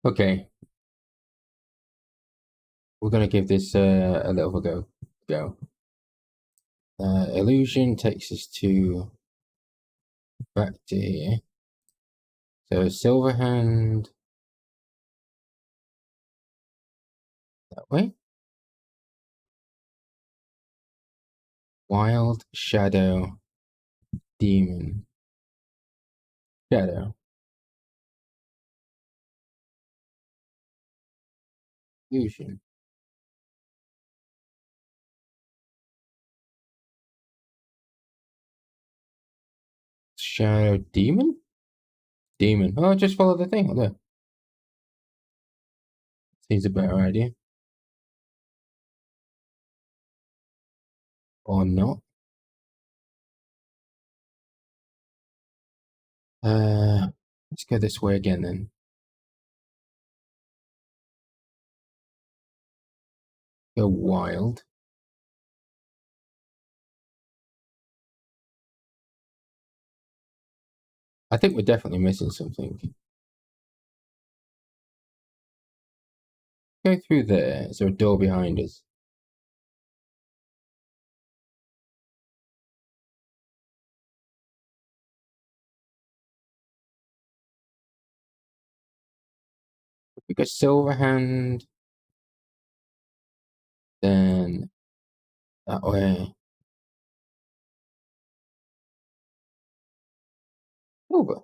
Okay, we're gonna give this a little go. Illusion takes us to back to here. So Silverhand that way. Wild Shadow Demon Shadow Illusion. Shadow Demon? Demon. Oh, just follow the thing. Look. Seems a better idea. Or not. Let's go this way again then. Go wild. I think we're definitely missing something. Go through there. Is there a door behind us? If we go Silverhand, then that way. Over.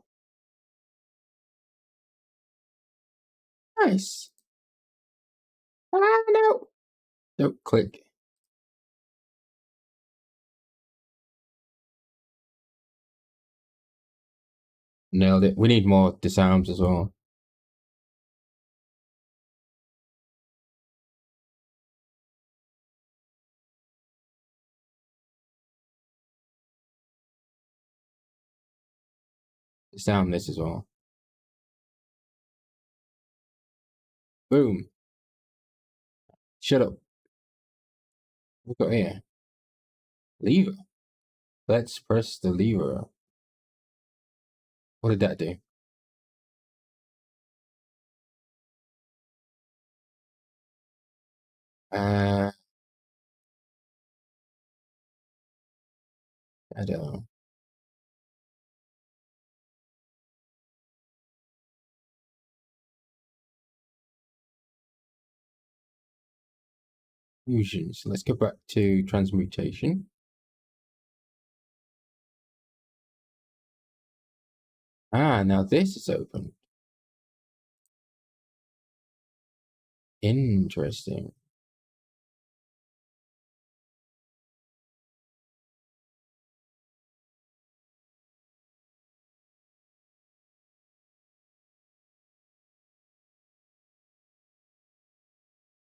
Nice. Ah, no. Don't click. Nailed it. We need more disarms as well. Disarm this as well. Boom. Shut up. We've got here. Lever. Let's press the lever. What did that do? I don't know. Fusion. So let's go back to transmutation. Ah, now this is open. Interesting.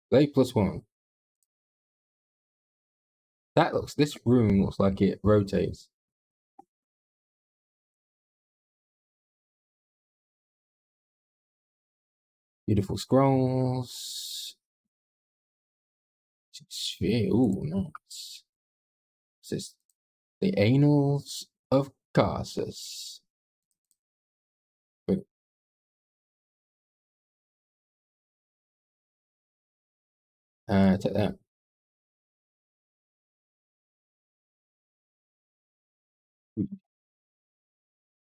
Play +1. This room looks like it rotates. Beautiful scrolls. Sphere. Ooh, nice. This is the Annals of Garces. Wait. Take that.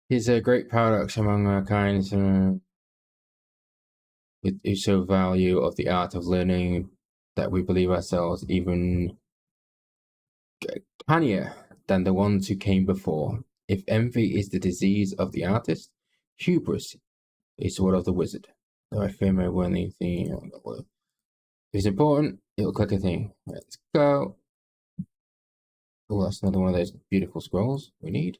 Here's a great paradox among our kind who so value of the art of learning that we believe ourselves even cannier than the ones who came before. If envy is the disease of the artist, hubris is what of the wizard. Though I fear my winning thing. If it's important, it'll click a thing. Let's go. Oh, that's another one of those beautiful scrolls we need.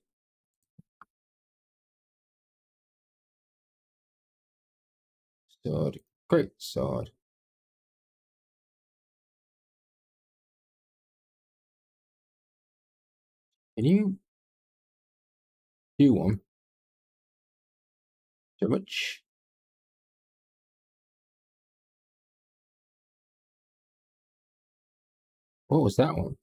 Sword. Great sword. Can you do one? So much. What was that one?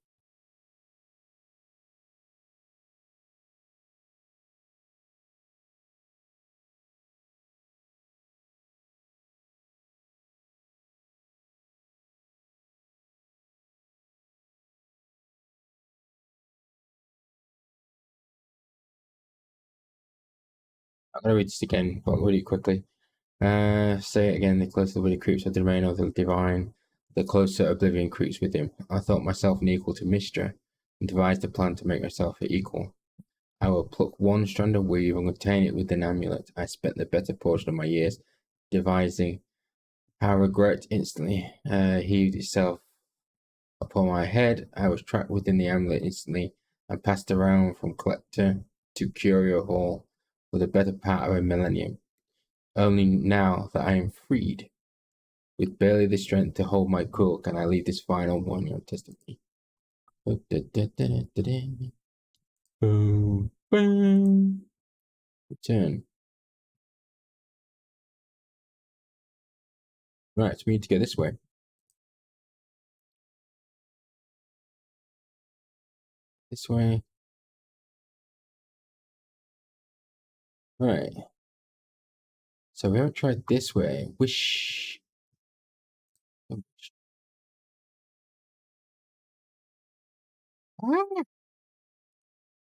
I'm gonna read this again, but really quickly. Say it again. The closer the willy creeps with the domain of the divine, the closer oblivion creeps with him. I thought myself unequal to Mistra, and devised a plan to make myself equal. I will pluck one strand of weave and contain it with an amulet. I spent the better portion of my years devising how regret instantly heaved itself upon my head. I was trapped within the amulet instantly and passed around from collector to curio hall for the better part of a millennium. Only now that I am freed, with barely the strength to hold my quill, can I leave this final warning of testimony. Boom, boom. Return. Right, so we need to go this way. This way. Right. So we haven't tried this way. Wish.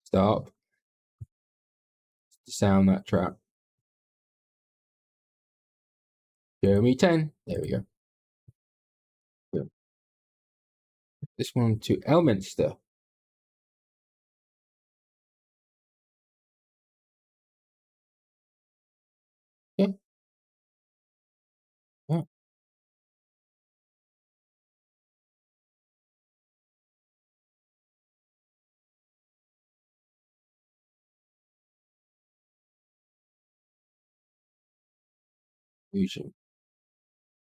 Stop. Sound that trap. Show me 10. There we go. Good. This one to Elminster. Yeah. Yeah. Fusion.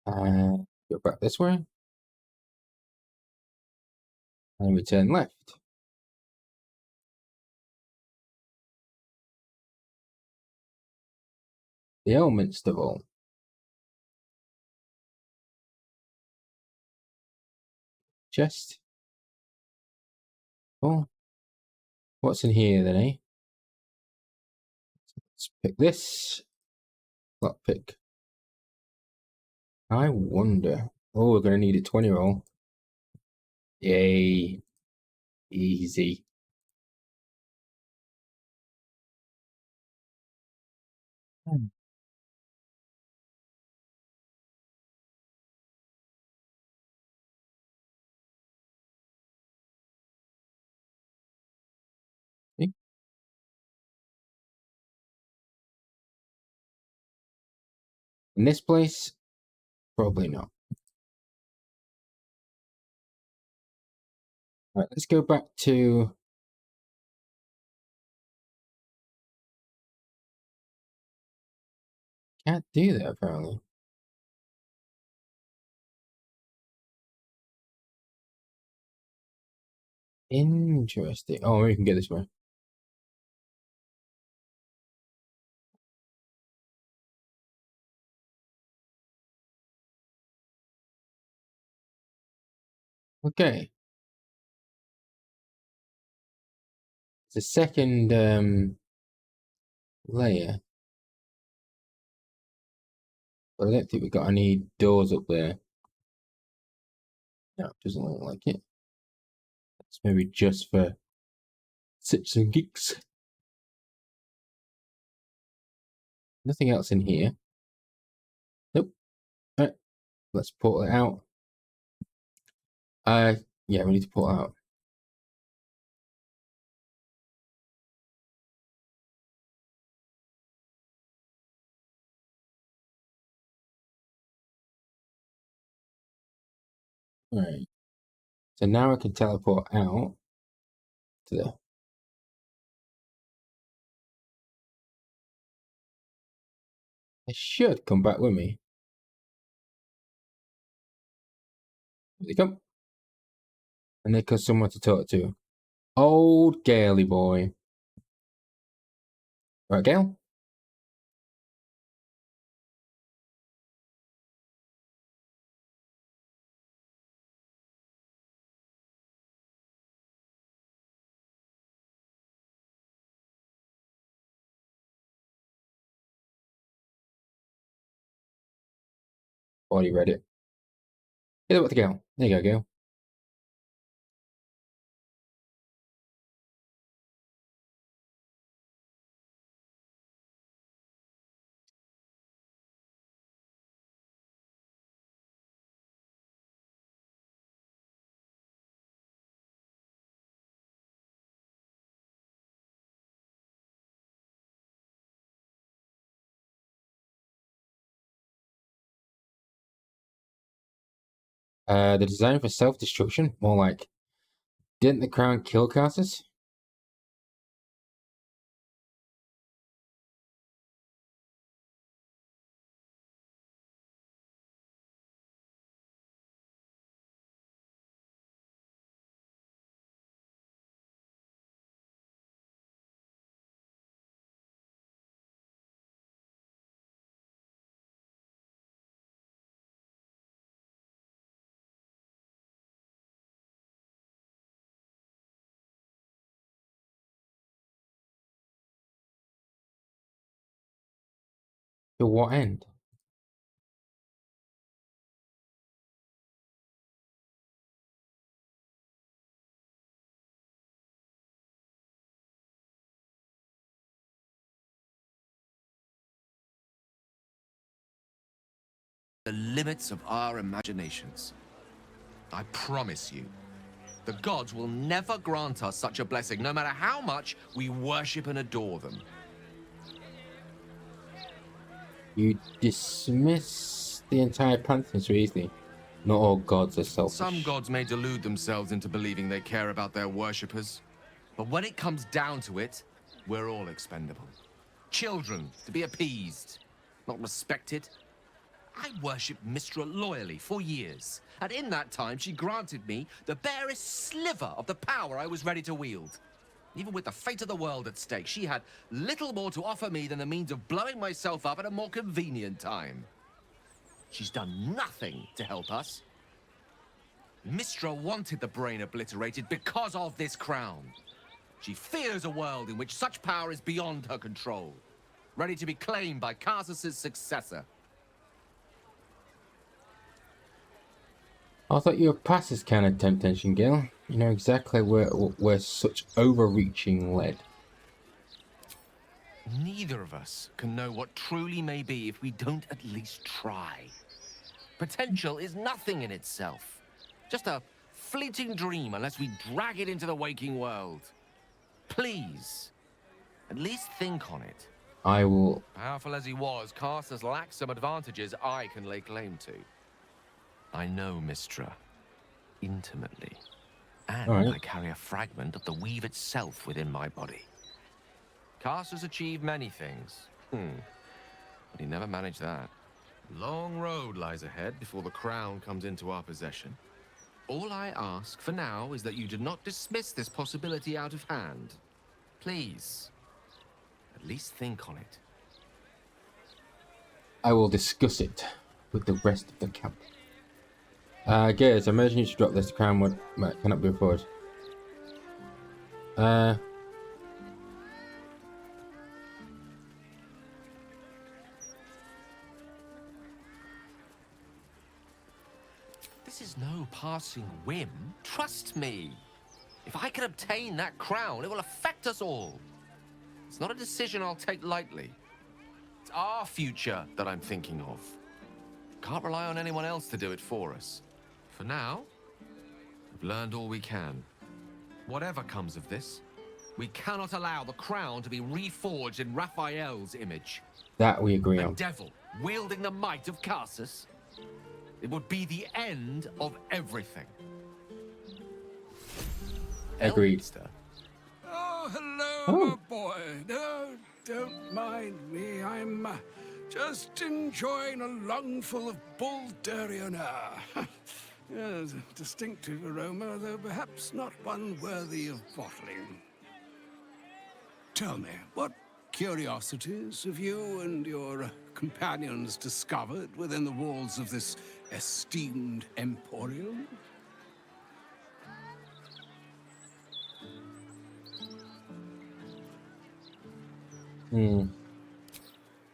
Go back this way. And we turn left. The Elminster Vault. Chest. Oh. What's in here then, eh? Let's pick this. Lockpick. I wonder. Oh, we're going to need a 20 roll. Yay. Easy. Hmm. In this place? Probably not. Right, let's go back to... Can't do that, apparently. Interesting. Oh, maybe we can get this way. Okay. It's a second layer. But I don't think we've got any doors up there. No, it doesn't look like it. It's maybe just for sits and geeks. Nothing else in here. Nope. All right. Let's pull it out. Yeah, we need to pull it out. All right. So now I can teleport out to the... They should come back with me. Here they come. And they got someone to talk to. Old Gaily boy. Right, Gale? Already read it. Hit it with the Gale. There you go, Gale. The design for self-destruction, more like, didn't the crown kill Carsus? To what end? The limits of our imaginations. I promise you, the gods will never grant us such a blessing, no matter how much we worship and adore them. You dismiss the entire pantheon so easily. Not all gods are selfish. Some gods may delude themselves into believing they care about their worshippers, but when it comes down to it, we're all expendable. Children to be appeased, not respected. I worshipped Mistra loyally for years, and in that time she granted me the barest sliver of the power I was ready to wield. Even with the fate of the world at stake, she had little more to offer me than the means of blowing myself up at a more convenient time. She's done nothing to help us. Mistra wanted the brain obliterated because of this crown. She fears a world in which such power is beyond her control, ready to be claimed by Carsus's successor. I thought you were past this kind of temptation, Gil. You know exactly where such overreaching led. Neither of us can know what truly may be if we don't at least try. Potential is nothing in itself. Just a fleeting dream unless we drag it into the waking world. Please, at least think on it. I will... Powerful as he was, Carsus lacks some advantages I can lay claim to. I know Mistra intimately, and I carry a fragment of the weave itself within my body. Carsus achieved many things, but he never managed that. Long road lies ahead before the crown comes into our possession. All I ask for now is that you do not dismiss this possibility out of hand. Please, at least think on it. I will discuss it with the rest of the camp. Gears, I imagine you should drop this. The crown cannot be afforded. This is no passing whim. Trust me. If I can obtain that crown, it will affect us all. It's not a decision I'll take lightly. It's our future that I'm thinking of. Can't rely on anyone else to do it for us. For now, we've learned all we can. Whatever comes of this, we cannot allow the crown to be reforged in Raphael's image. That we agree on. The devil wielding the might of Carsus. It would be the end of everything. Agreed. Oh, hello, my boy. No, don't mind me. I'm just enjoying a lungful of Baldurian air. Yes, a distinctive aroma, though perhaps not one worthy of bottling. Tell me, what curiosities have you and your companions discovered within the walls of this esteemed emporium?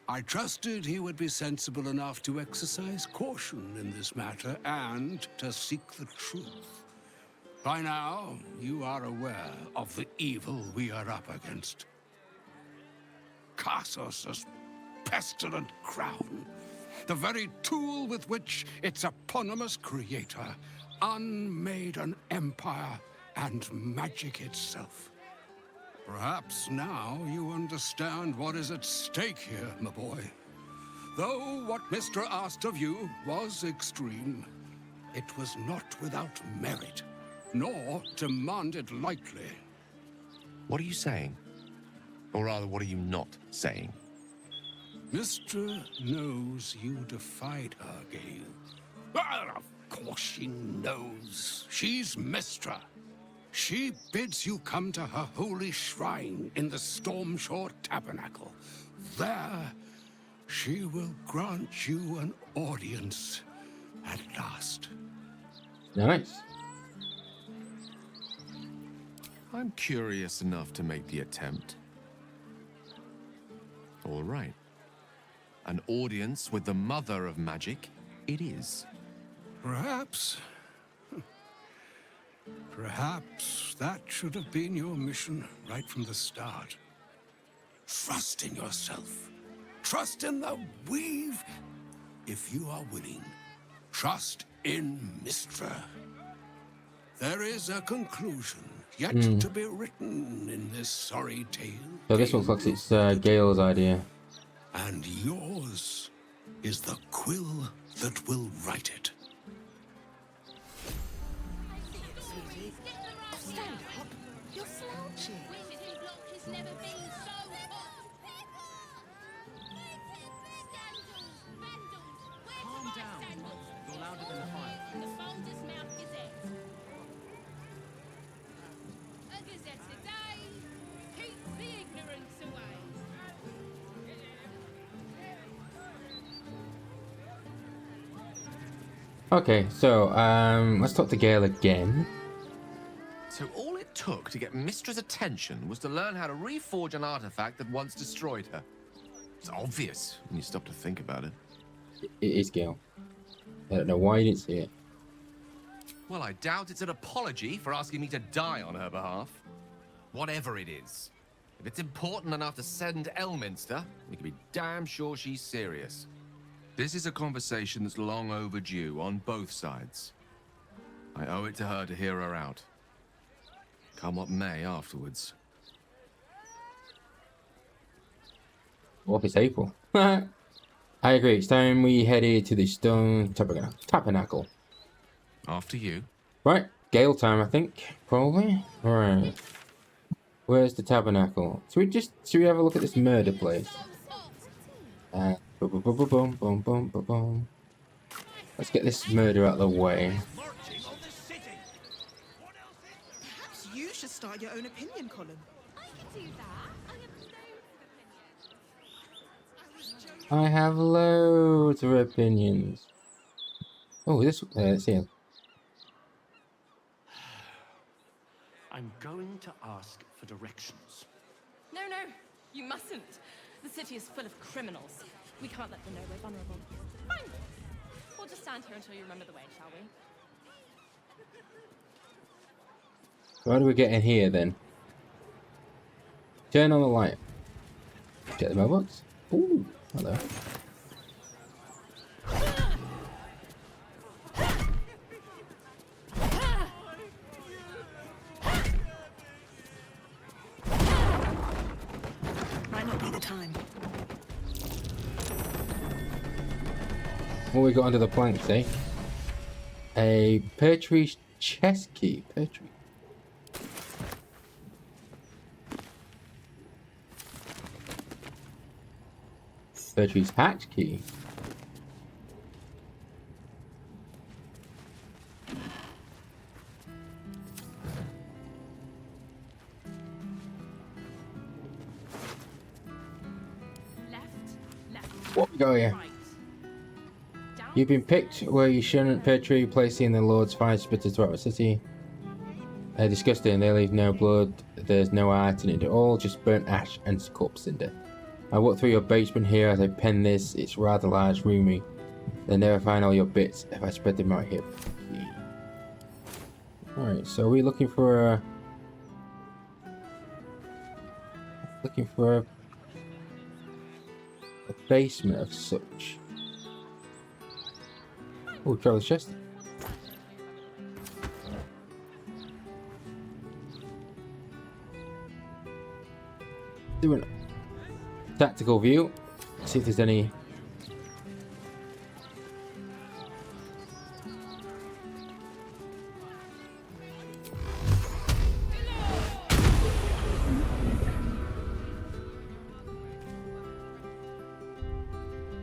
I trusted he would be sensible enough to exercise caution in this matter and to seek the truth. By now, you are aware of the evil we are up against. Carsus's pestilent crown, the very tool with which its eponymous creator unmade an empire and magic itself. Perhaps now you understand what is at stake here, my boy. Though what Mr. asked of you was extreme, it was not without merit, nor demanded lightly. What are you saying? Or rather, what are you not saying? Mystra knows you defied her, Gale. Well, of course she knows. She's Mystra. She bids you come to her holy shrine in the Stormshore Tabernacle. There, she will grant you an audience at last. Nice. I'm curious enough to make the attempt. All right. An audience with the mother of magic, it is. Perhaps that should have been your mission right from the start. Trust in yourself. Trust in the weave, if you are willing. Trust in Mystra. There is a conclusion yet to be written in this sorry tale. So this looks like it's Gale's idea. And yours is the quill that will write it. Stand up. You're slouching. Calm down. You're louder than the fire. The Folders Mouth Gazette. A gazette a day keeps the ignorance away. Okay, so let's talk to Gale again. So all it took to get Mystra's attention was to learn how to reforge an artifact that once destroyed her. It's obvious when you stop to think about it. It is Gale. I don't know why you didn't see it. Well, I doubt it's an apology for asking me to die on her behalf. Whatever it is. If it's important enough to send Elminster, we can be damn sure she's serious. This is a conversation that's long overdue on both sides. I owe it to her to hear her out. Come what may afterwards. What if it's April? I agree. It's time we headed to the Stone Tabernacle. After you. Right, Gale time, I think. Probably. Right. Where's the Tabernacle? Should we have a look at this murder place? Boom, boom, boom, boom, boom, boom, boom, boom. Let's get this murder out of the way. Perhaps you should start your own opinion column. I can do that. I have loads of opinions. Oh, this. Let's see. I'm going to ask for directions. No, you mustn't. The city is full of criminals. We can't let them know we're vulnerable. Fine. We'll just stand here until you remember the way, shall we? How do we get in here then? Turn on the light. Get the mailbox. Ooh, hello. Might not be the time. What we got under the planks, eh? A Pertree's chest key. Pertree. Pertree's hatch key. What we got here? You've been picked where you shouldn't. Pertree, placing the Lord's fire spitters throughout the city. Disgusting. They leave no blood. There's no art in it at all. Just burnt ash and corpse cinder. I walk through your basement here as I pen this. It's rather large, roomy. They'll never find all your bits if I spread them out here. Alright, so we're looking for a... a basement of such. Oh, Traveler's chest. Doing a tactical view. See if there's any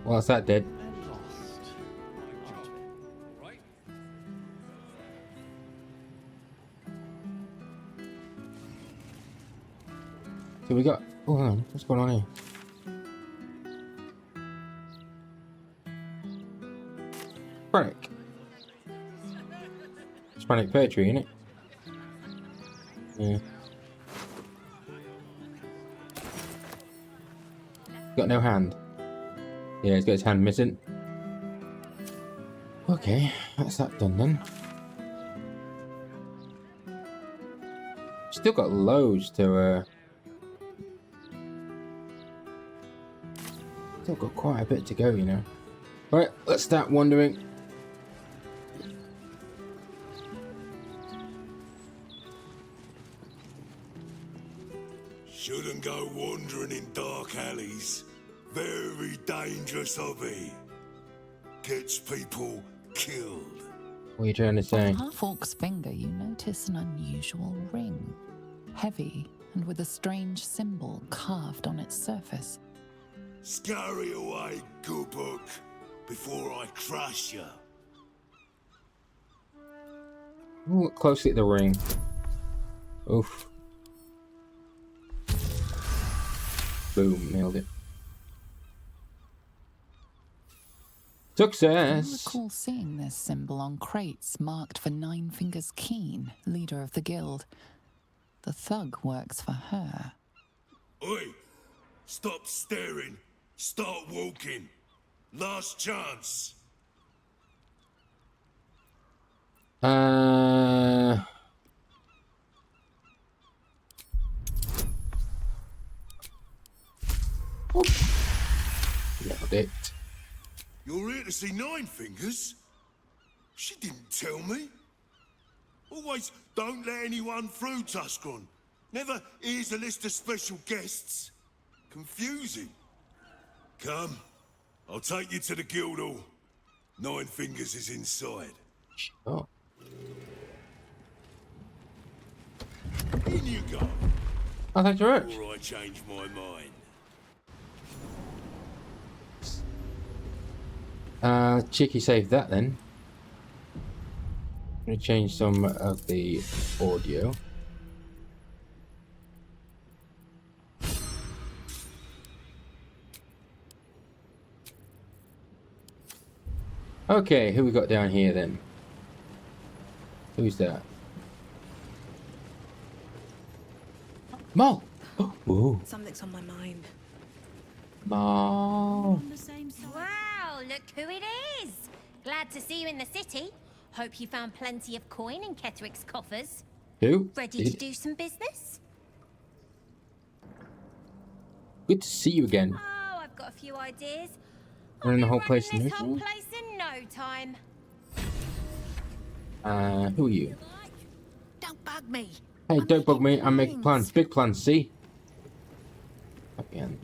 Well, that's that dead. And lost. Right? So we got. Oh, hang on. What's going on here? Frank. Hispanic poetry, innit? Yeah. Got no hand. Yeah, he's got his hand missing. Okay, that's that done then. Still got loads to still got quite a bit to go, you know. Right, let's start wandering. Shouldn't go wandering in dark alleys. Very dangerous hobby. Gets people killed. What are you trying to say? On Falk's finger, you notice an unusual ring. Heavy and with a strange symbol carved on its surface. Scurry away, good book, before I crush you. Look closely at the ring. Oof. Boom, nailed it. I Success! recall seeing this symbol on crates marked for Nine Fingers Keen, leader of the guild. The thug works for her. Oi! Stop staring. Start walking. Last chance. Nailed it. You're here to see Nine Fingers? She didn't tell me. Always don't let anyone through, Tuscron. Never here's a list of special guests. Confusing. Come, I'll take you to the guild hall. Nine Fingers is inside. Oh. In you go, Oh, thanks very much. or I change my mind. Cheeky saved that then. I'm gonna change some of the audio. Okay, who we got down here then? Who's that? Mo! Oh, ooh. Something's on my mind. Mo! Wow, look who it is! Glad to see you in the city. Hope you found plenty of coin in Ketheric's coffers. Who? Ready to do some business? Good to see you again. Oh, I've got a few ideas. Running the I'll whole be place running in this whole motion? place in no time. Who are you? Don't bug me. Hey, I'm don't bug me. making I'm making plans. Big plans, see? Again.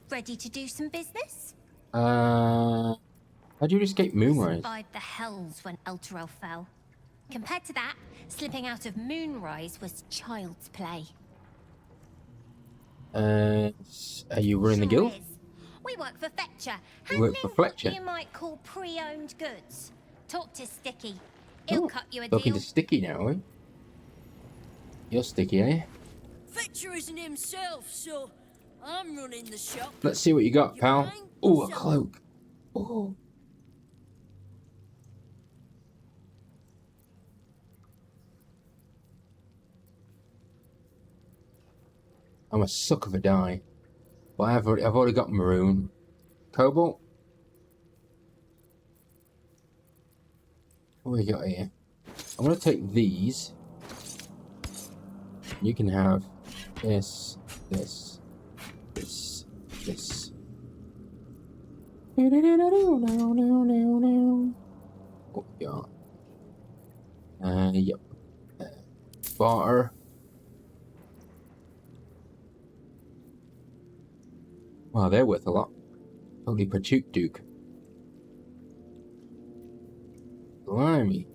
Ready to do some business? How do you escape Moonrise? Survived the hells when Elturel fell. Compared to that, slipping out of Moonrise was child's play. Are you running the guild? Sure is. We work for Fetcher. You work for Fletcher? You might call pre-owned goods. Talk to Sticky. He'll Oh, cut you a talking deal. to Sticky now, eh? You're Sticky, eh? Fetcher isn't himself, so I'm running the shop. Let's see what you got, You pal. mind? Oh, a So- cloak. Oh. I'm a sucker for dye. But I've already got maroon. Cobalt. What we got here? I'm gonna take these. You can have this, this, this, this. What we got? Yep. Barter. Wow, they're worth a lot. Holy Pachuk Duke. Blimey.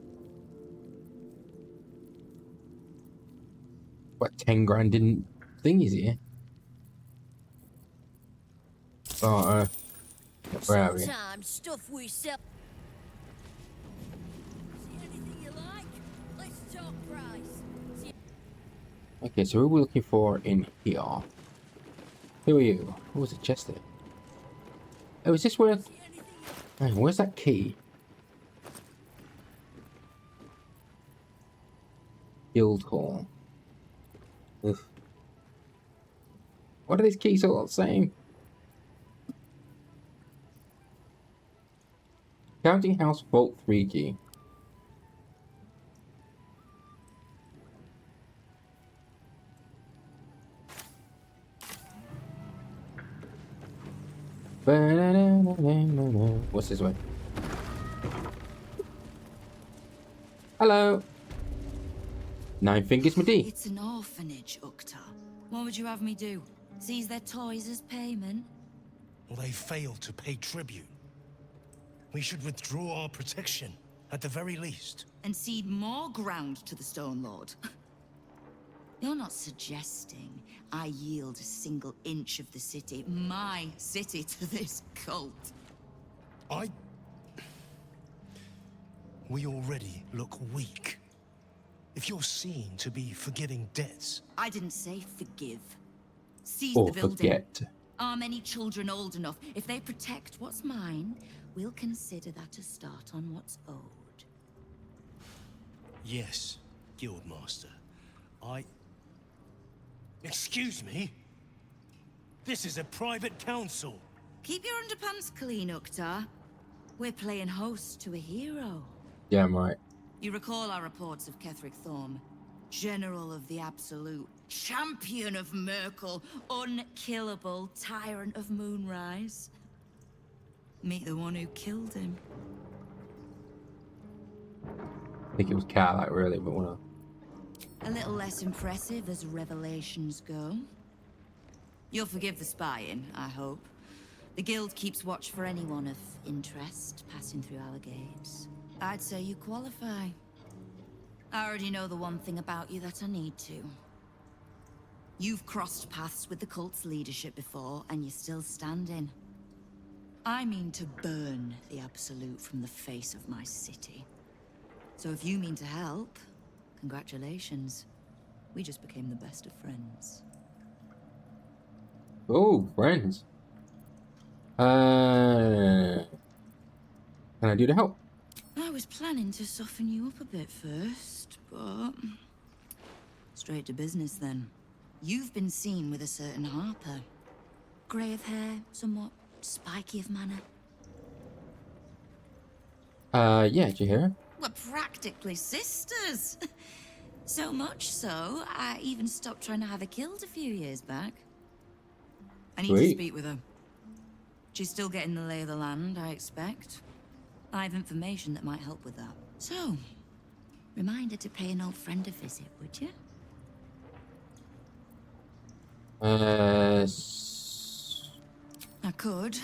What, 10 grand in thingies here? Barter. Where are we? Sometimes stuff we sell. See anything you like? Let's talk price. Okay, so who are we looking for in here? Who are you? Who was it, Chester? Oh, is this where... Hey, where's that key? Guild Hall. Ugh. What are these keys all saying? Counting House Vault 3 key. What's this way? Hello. Nine Fingers McD. It's an orphanage, Uktar. What would you have me do? Seize their toys as payment? Well, they failed to pay tribute. We should withdraw our protection, at the very least. And cede more ground to the Stone Lord? You're not suggesting I yield a single inch of the city, my city, to this cult? We already look weak. If you're seen to be forgiving debts... I didn't say forgive. Seize Or the building. forget. Are many children old enough? If they protect what's mine, we'll consider that a start on what's owed. Yes, Guildmaster. Excuse me? This is a private council. Keep your underpants clean, Uktar. We're playing host to a hero. Yeah, I'm right. You recall our reports of Ketheric Thorm, General of the Absolute, Champion of Merkel, Unkillable, Tyrant of Moonrise. Meet the one who killed him. I think it was Carlight, really, but when A little less impressive as revelations go. You'll forgive the spying, I hope. The Guild keeps watch for anyone of interest passing through our gates. I'd say you qualify. I already know the one thing about you that I need to. You've crossed paths with the cult's leadership before, and you're still standing. I mean to burn the Absolute from the face of my city. So if you mean to help, congratulations. We just became the best of friends. Oh, friends. Can I do the help? I was planning to soften you up a bit first, but... straight to business then. You've been seen with a certain Harper. Grey of hair, somewhat spiky of manner. Yeah, did you hear her? We're practically sisters. So much so, I even stopped trying to have her killed a few years back. I need to speak with her. She's still getting the lay of the land, I expect. I have information that might help with that. So, remind her to pay an old friend a visit, would you? I could,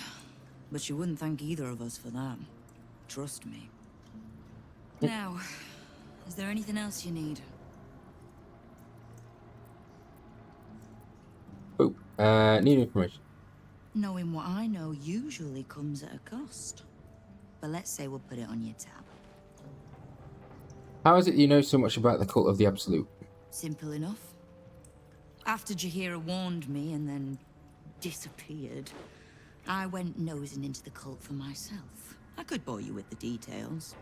but she wouldn't thank either of us for that. Trust me. Now, is there anything else you need? Oh, need information. Knowing what I know usually comes at a cost. But let's say we'll put it on your tab. How is it you know so much about the cult of the Absolute? Simple enough. After Jaheira warned me and then disappeared, I went nosing into the cult for myself. I could bore you with the details.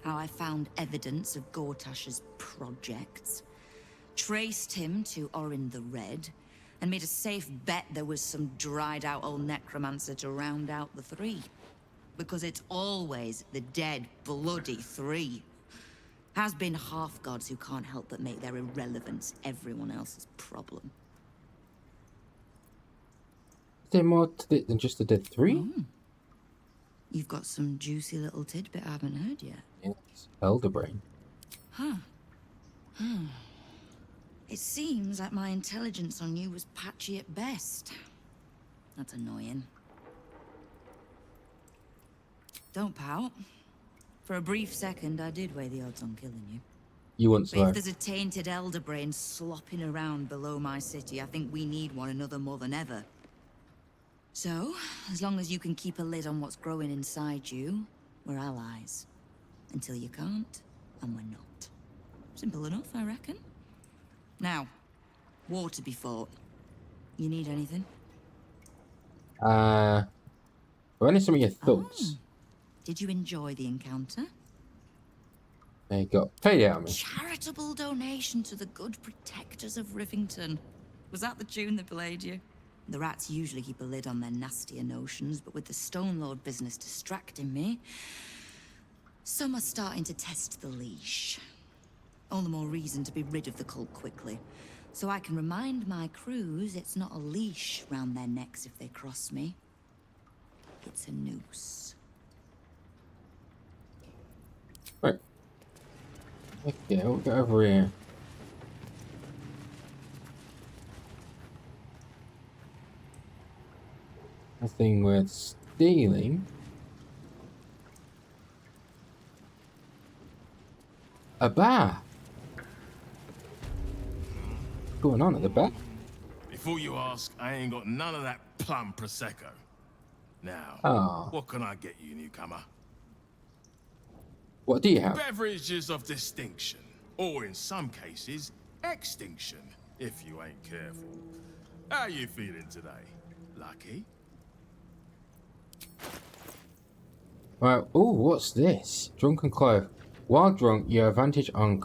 How I found evidence of Gortash's projects, traced him to Orin the Red, and made a safe bet there was some dried-out old necromancer to round out the three. Because it's always the dead, bloody three. Has been half-gods who can't help but make their irrelevance everyone else's problem. Is there more to it than just the dead three? Mm. You've got some juicy little tidbit I haven't heard yet. Yes, Elder Brain. Huh. It seems like my intelligence on you was patchy at best. That's annoying. Don't pout. For a brief second, I did weigh the odds on killing you. You once But were. if there's a tainted elder brain slopping around below my city, I think we need one another more than ever. So, as long as you can keep a lid on what's growing inside you, we're allies. Until you can't, and we're not. Simple enough, I reckon. Now, war to be fought. You need anything? I need some of your thoughts. Did you enjoy the encounter? They got paid out of me. Charitable donation to the good protectors of Rivington. Was that the tune that played you? The rats usually keep a lid on their nastier notions, but with the Stone Lord business distracting me, some are starting to test the leash. All the more reason to be rid of the cult quickly, so I can remind my crews it's not a leash round their necks if they cross me. It's a noose. Right. Okay, we'll go over here. Nothing worth stealing. A bar. What's going on at the bar? Before you ask, I ain't got none of that plum prosecco. Now, what can I get you, newcomer? What do you have? Beverages of distinction, or in some cases, extinction, if you ain't careful. How you feeling today? Lucky? Right. Oh, what's this? Drunken Clove. While drunk, your advantage on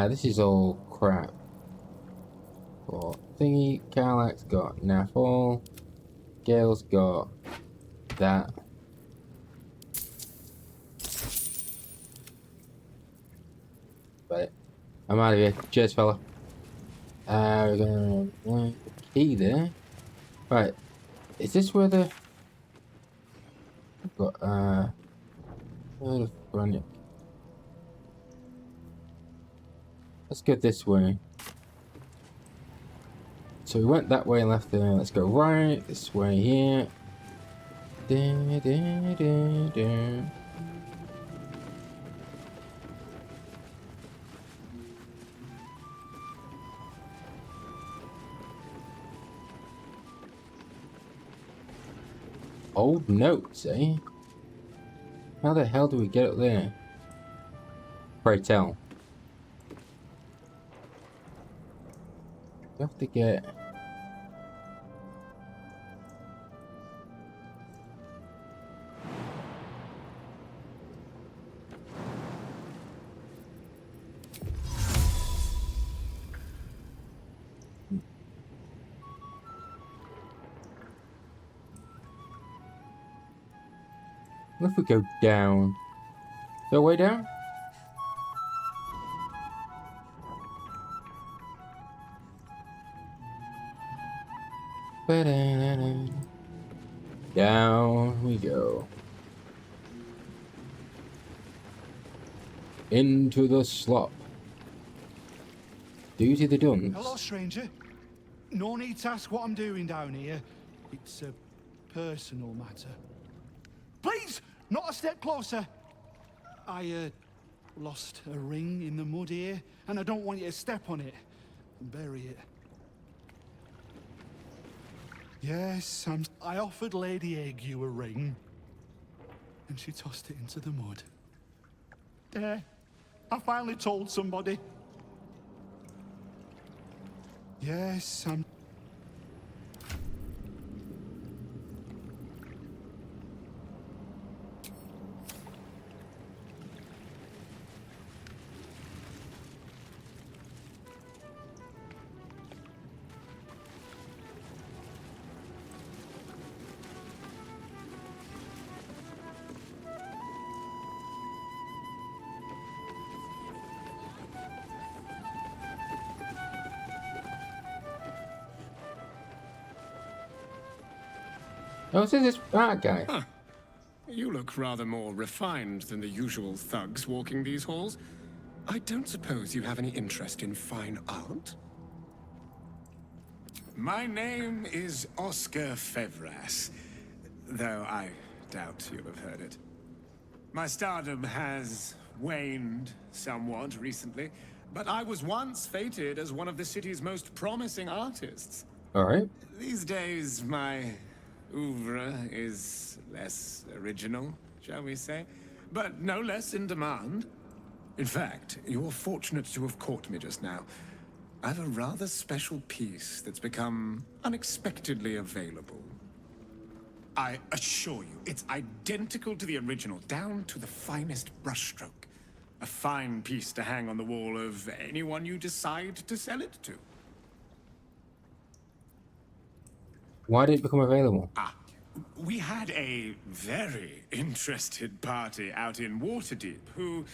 this is all crap. For thingy, Carlack's got Naffle. Gale's got that. But I'm out of here. Cheers, fella. We're gonna key there. Right. Is this where the I've got where the front? Let's go this way. So we went that way, left there. Let's go right this way here. Da, da, da, da. Old notes, eh? How the hell do we get up there? Pray tell. We have to get... What if we go down? Is there a way down? Ba-da-da-da. Down we go. Into the slop. Duty the Duns. Hello, stranger. No need to ask what I'm doing down here. It's a personal matter. Please, not a step closer. I lost a ring in the mud here, and I don't want you to step on it and bury it. Yes, I offered Lady Ague a ring, and she tossed it into the mud. There, I finally told somebody. Yes, Oh, so this bad guy. Huh. You look rather more refined than the usual thugs walking these halls. I don't suppose you have any interest in fine art? My name is Oscar Fevras, though I doubt you'll have heard it. My stardom has waned somewhat recently, but I was once fated as one of the city's most promising artists. Alright. These days, my oeuvre is less original, shall we say, but no less in demand. In fact, you're fortunate to have caught me just now. I have a rather special piece that's become unexpectedly available. I assure you, it's identical to the original, down to the finest brushstroke. A fine piece to hang on the wall of anyone you decide to sell it to. Why did it become available? We had a very interested party out in Waterdeep who,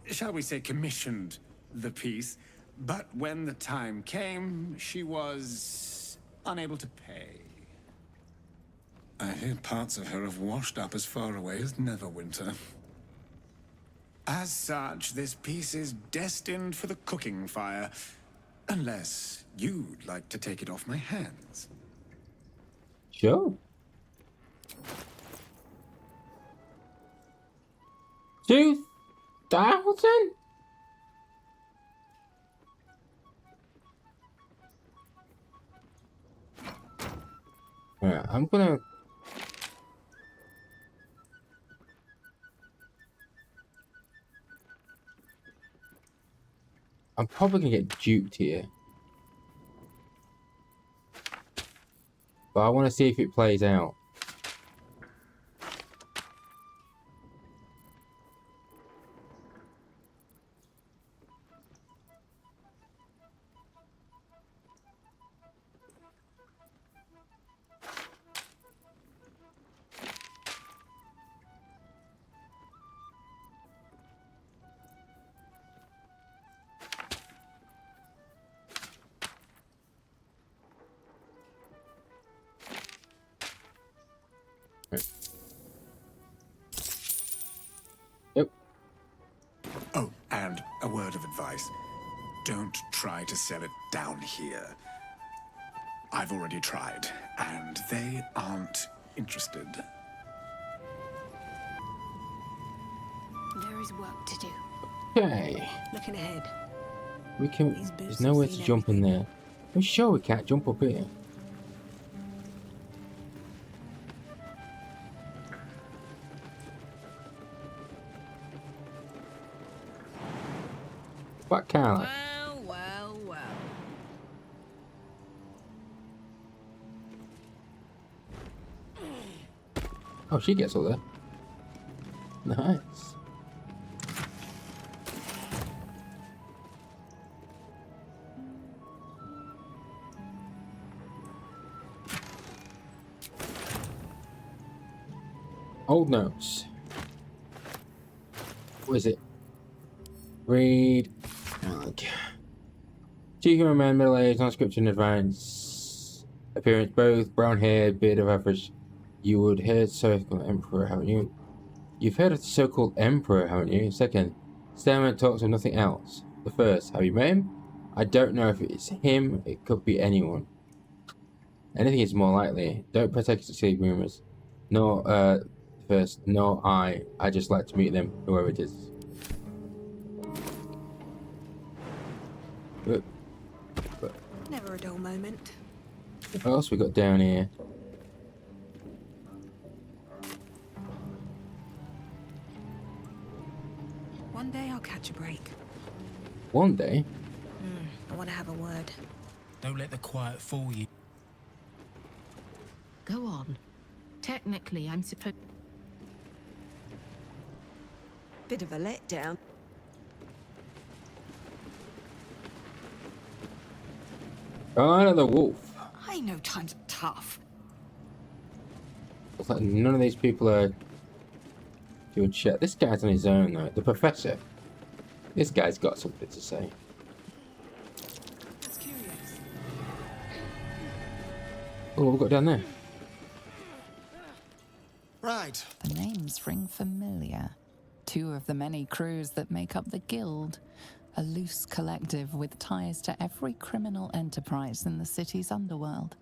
shall we say, commissioned the piece. But when the time came, she was unable to pay. I hear parts of her have washed up as far away as Neverwinter. As such, this piece is destined for the cooking fire. Unless you'd like to take it off my hands. Sure. 2,000? Alright, I'm gonna... I'm probably gonna get duped here. But I want to see if it plays out. Yep. Oh, and a word of advice. Don't try to sell it down here. I've already tried, and they aren't interested. There is work to do. Okay. Looking ahead. We can... There's nowhere to jump in there. I'm sure we can't jump up here. What can I? Well, well, well. Oh, she gets up there. Nice. Old notes. What is it? Read. Okay. Two human men, middle aged, non-scripted in advance. Appearance both brown haired, beard of average. You would heard so-called emperor, haven't you? You've heard of the so-called emperor, haven't you? Second, Stairman talks of nothing else. The first, have you met him? I don't know if it's him, it could be anyone. Anything is more likely. Don't protect the rumors. Nor, first, nor I just like to meet them, whoever it is. Never a dull moment. What else we got down here? One day I'll catch a break. One day? I want to have a word. Don't let the quiet fool you. Go on. Technically, I'm supposed... Bit of a letdown. Another wolf. I know times are tough. Looks like none of these people are doing shit. This guy's on his own though. The professor. This guy's got something to say. That's curious. Oh, what have we got down there? Right. The names ring familiar. Two of the many crews that make up the Guild. A loose collective with ties to every criminal enterprise in the city's underworld.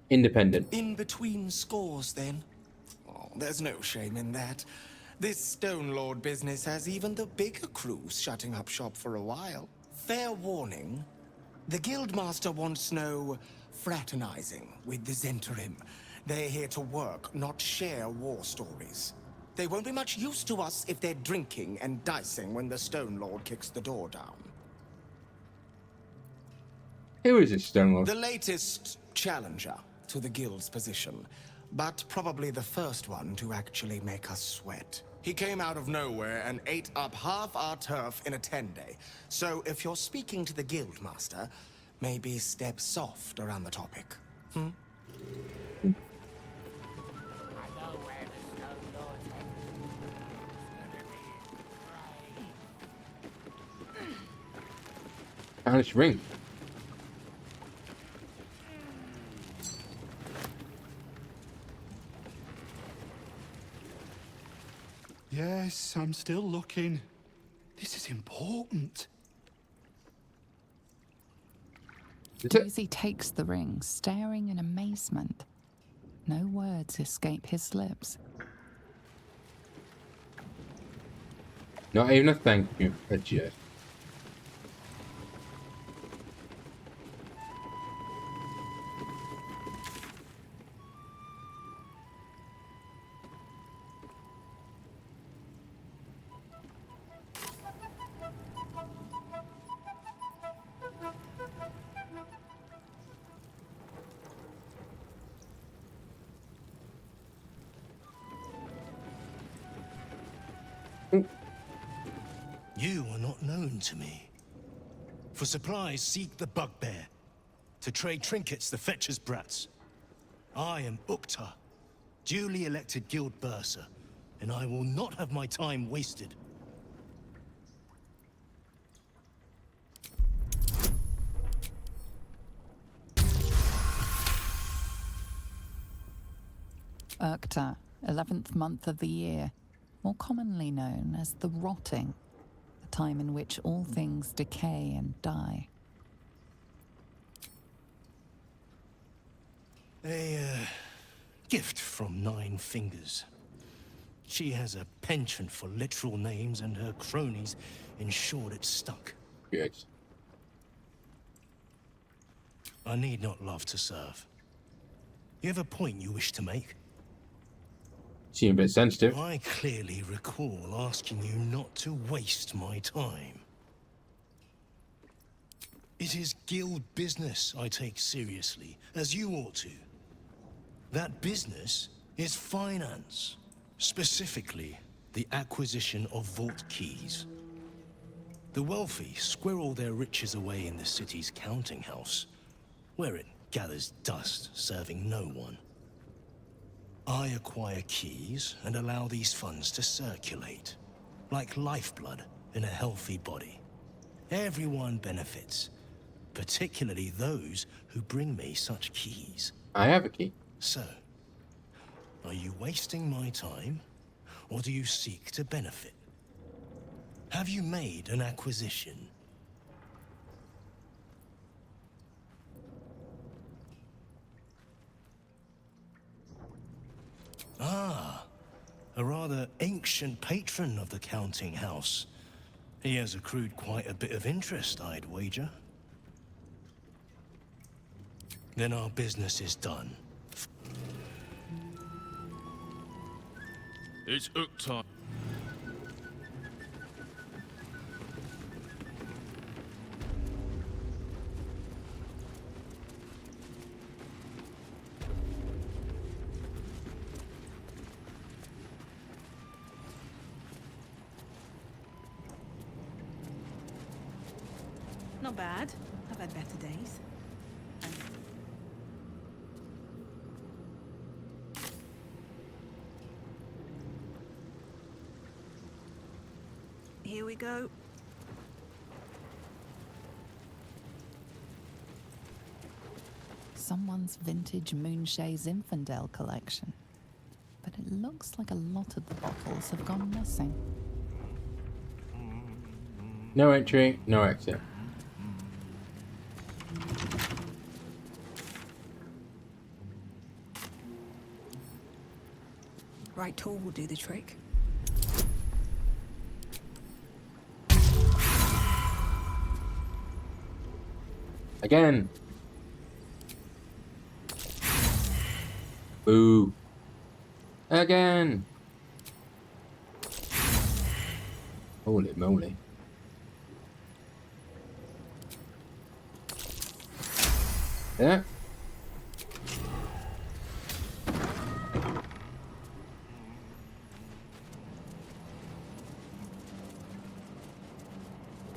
Independent. In between scores, then. Oh, there's no shame in that. This Stone Lord business has even the bigger crews shutting up shop for a while. Fair warning, the Guildmaster wants no fraternizing with the Zentarim. They're here to work, not share war stories. They won't be much use to us if they're drinking and dicing when the Stone Lord kicks the door down. Who is this Stone Lord? The latest challenger to the Guild's position, but probably the first one to actually make us sweat. He came out of nowhere and ate up half our turf in a 10-day. So if you're speaking to the Guildmaster, maybe step soft around the topic. Spanish ring. Yes, I'm still looking. This is important. Lucy takes the ring, staring in amazement. No words escape his lips. Not even a thank you, a just. You are not known to me. For supplies, seek the bugbear. To trade trinkets, the fetcher's brats. I am Ukta, duly elected guild bursar, and I will not have my time wasted. Ukta, 11th month of the year, more commonly known as the rotting, the time in which all things decay and die. A gift from Nine Fingers. She has a penchant for literal names, and her cronies ensured it stuck. Yes. I need not love to serve. You have a point you wish to make? Seem a bit sensitive. I clearly recall asking you not to waste my time. It is guild business I take seriously, as you ought to. That business is finance. Specifically, the acquisition of vault keys. The wealthy squirrel their riches away in the city's counting house, where it gathers dust, serving no one. I acquire keys and allow these funds to circulate, like lifeblood in a healthy body. Everyone benefits, particularly those who bring me such keys. I have a key. So, are you wasting my time, or do you seek to benefit? Have you made an acquisition? Ah, a rather ancient patron of the counting house. He has accrued quite a bit of interest, I'd wager. Then our business is done. It's Ukta. Not bad. I've had better days. Here we go. Someone's vintage Moonshae Zinfandel collection. But it looks like a lot of the bottles have gone missing. No entry, no exit. Right tool will do the trick. Again. Boo. Again. Holy moly. Yeah.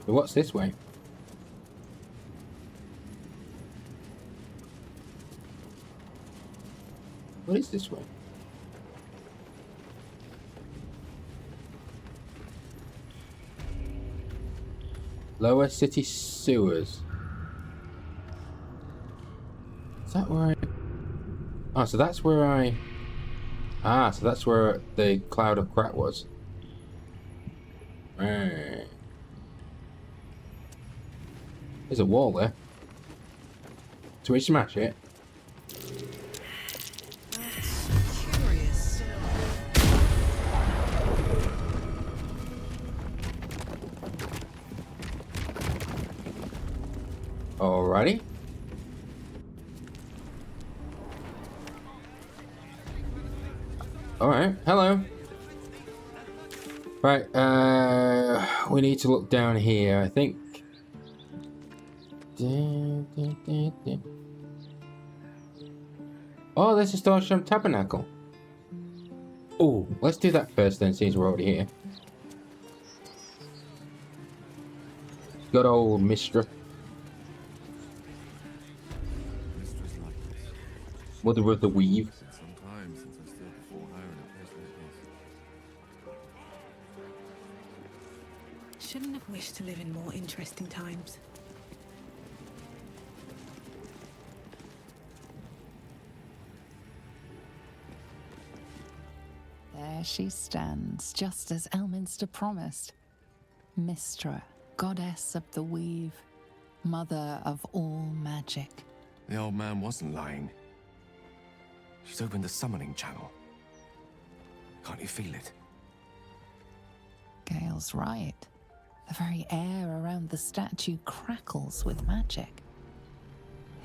So what's this way? What is this way? Lower city sewers. Is that where I... Oh, so that's where I... Ah, so that's where the cloud of crap was. Right. There's a wall there. So we smash it. Curious. Alrighty. Alright, hello. Right, we need to look down here, I think. Oh, there's a Starsham Tabernacle. Oh, let's do that first then, since we're already here. Good old Mistra. Mother of the Weave. Shouldn't have wished to live in more interesting times. There she stands, just as Elminster promised. Mistra, goddess of the weave, mother of all magic. The old man wasn't lying. She's opened the summoning channel. Can't you feel it? Gale's right. The very air around the statue crackles with magic.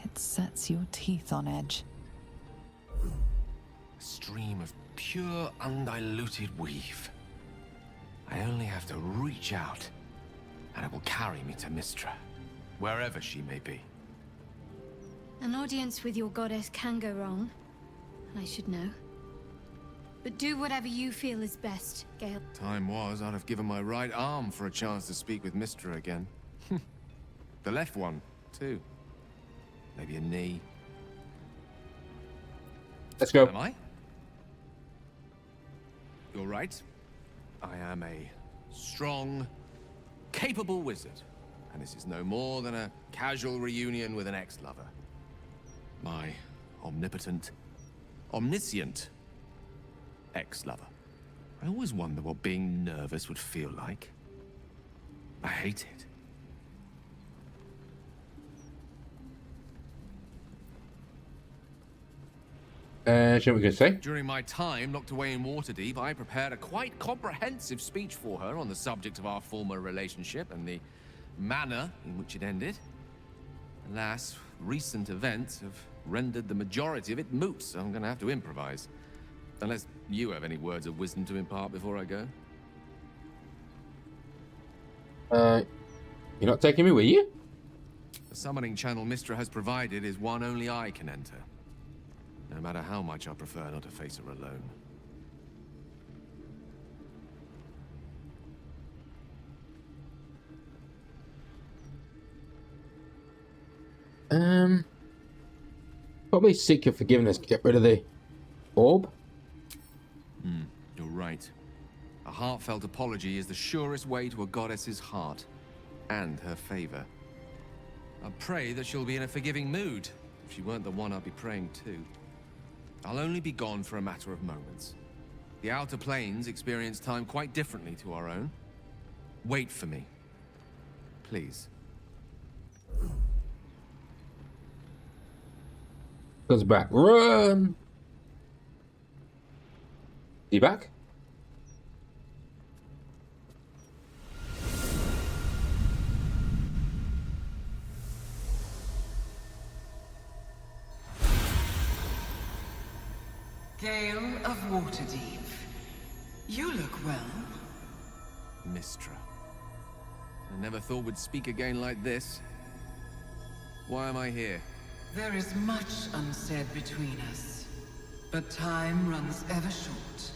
It sets your teeth on edge. A stream of pure, undiluted weave. I only have to reach out, and it will carry me to Mistra, wherever she may be. An audience with your goddess can go wrong. I should know. But do whatever you feel is best, Gale. Time was, I'd have given my right arm for a chance to speak with Mistra again. The left one, too. Maybe a knee. Let's go. Am I? You're right. I am a strong, capable wizard. And this is no more than a casual reunion with an ex-lover. My omnipotent, omniscient ex-lover. I always wonder what being nervous would feel like. I hate it. Shall we go say? During my time locked away in Waterdeep, I prepared a quite comprehensive speech for her on the subject of our former relationship and the manner in which it ended. Alas, recent events have rendered the majority of it moot, so I'm going to have to improvise. Unless you have any words of wisdom to impart before I go. You're not taking me with you? The summoning channel Mistra has provided is one only I can enter. No matter how much I prefer not to face her alone. Probably seek your forgiveness. Get rid of the orb. You're right. A heartfelt apology is the surest way to a goddess's heart and her favor. I pray that she'll be in a forgiving mood. If she weren't the one I'd be praying to. I'll only be gone for a matter of moments. The Outer Planes experience time quite differently to our own. Wait for me. Please. Goes back. Run! Is he back? Gale of Waterdeep. You look well. Mistra. I never thought we'd speak again like this. Why am I here? There is much unsaid between us, but time runs ever short.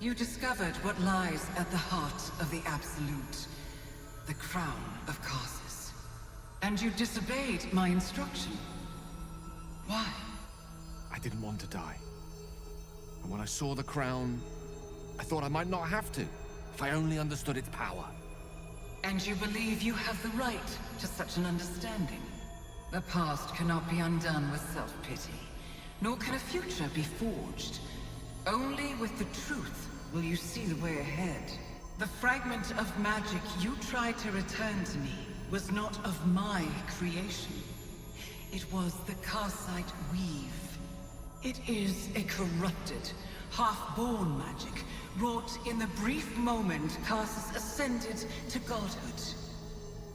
You discovered what lies at the heart of the Absolute, the crown of Karsus. And you disobeyed my instruction. Why? I didn't want to die. And when I saw the crown, I thought I might not have to, if I only understood its power. And you believe you have the right to such an understanding? The past cannot be undone with self-pity, nor can a future be forged. Only with the truth will you see the way ahead. The fragment of magic you tried to return to me was not of my creation. It was the Karsite Weave. It is a corrupted, half-born magic, wrought in the brief moment Karsus ascended to godhood.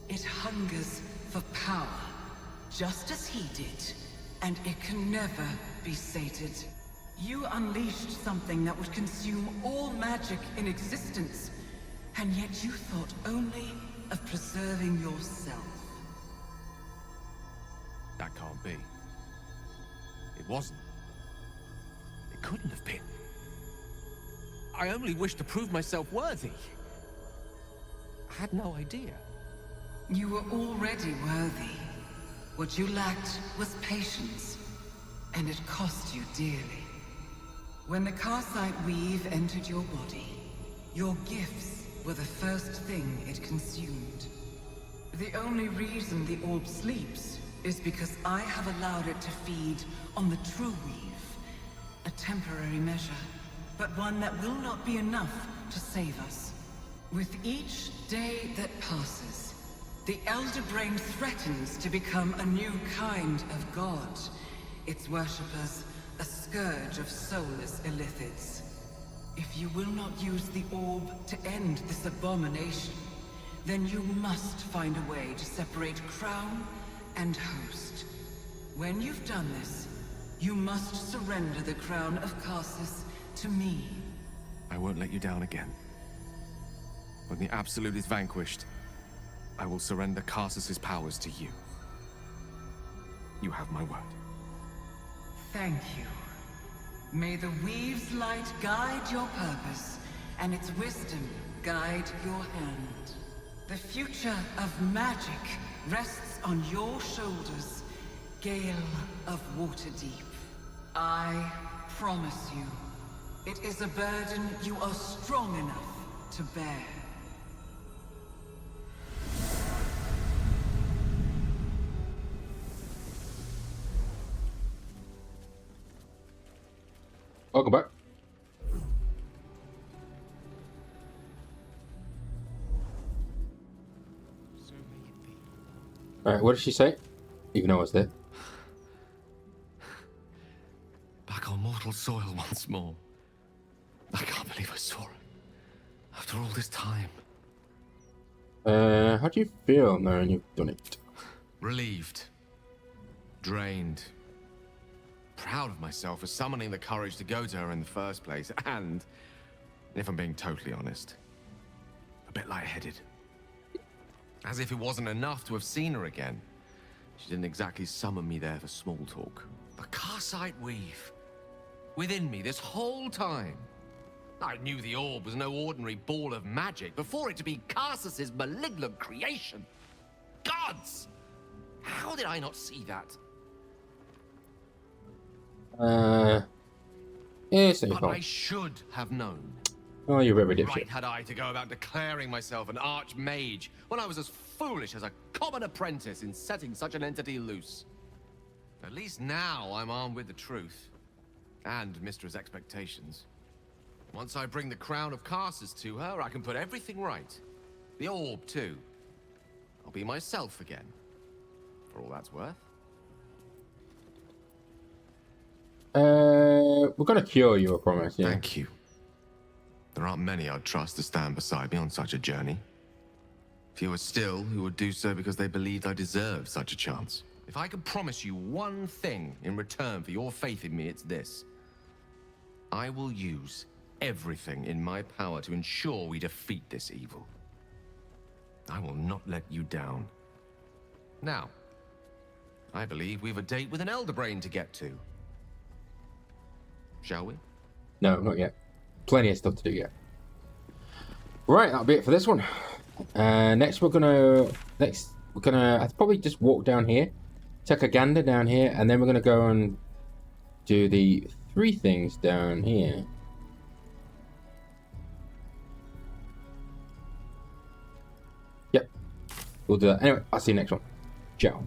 It hungers for power, just as he did, and it can never be sated. You unleashed something that would consume all magic in existence, and yet you thought only of preserving yourself. That can't be. It wasn't. It couldn't have been. I only wished to prove myself worthy. I had no idea. You were already worthy. What you lacked was patience, and it cost you dearly. When the Karsite Weave entered your body, your gifts were the first thing it consumed. The only reason the orb sleeps is because I have allowed it to feed on the true weave. A temporary measure, but one that will not be enough to save us. With each day that passes, the Elder Brain threatens to become a new kind of god. Its worshippers, a scourge of soulless illithids. If you will not use the orb to end this abomination, then you must find a way to separate crown and host. When you've done this, you must surrender the crown of Karsus to me. I won't let you down again. When the Absolute is vanquished, I will surrender Karsus's powers to you. You have my word. Thank you. May the Weave's light guide your purpose, and its wisdom guide your hand. The future of magic rests on your shoulders, Gale of Waterdeep. I promise you, it is a burden you are strong enough to bear. Welcome back. Alright, what did she say? Even though I was there. Back on mortal soil once more. I can't believe I saw it. After all this time. How do you feel knowing you've done it? Relieved. Drained. Proud of myself for summoning the courage to go to her in the first place, and, if I'm being totally honest, a bit lightheaded. As if it wasn't enough to have seen her again. She didn't exactly summon me there for small talk. The Karsite Weave. Within me this whole time. I knew the orb was no ordinary ball of magic before it to be Karsus's malignant creation. Gods! How did I not see that? It's not your But fault. I should have known. Oh, you're very Right dipshit. had I to go about declaring myself an archmage when I was as foolish as a common apprentice in setting such an entity loose. At least now I'm armed with the truth. And Mistra's expectations. Once I bring the crown of Karsus to her, I can put everything right. The orb, too. I'll be myself again. For all that's worth. We're gonna cure you, I promise, yeah. Thank you. There aren't many I'd trust to stand beside me on such a journey. Fewer still who would do so because they believed I deserved such a chance. If I could promise you one thing in return for your faith in me, it's this. I will use everything in my power to ensure we defeat this evil. I will not let you down. Now, I believe we've a date with an Elder Brain to get to. Shall we? No, not yet. Plenty of stuff to do yet. Right, that'll be it for this one. Next we're gonna I'd probably just walk down here, take a gander down here, and then we're gonna go and do the 3 things down here. Yep, we'll do that. Anyway, I'll see you next one. Ciao.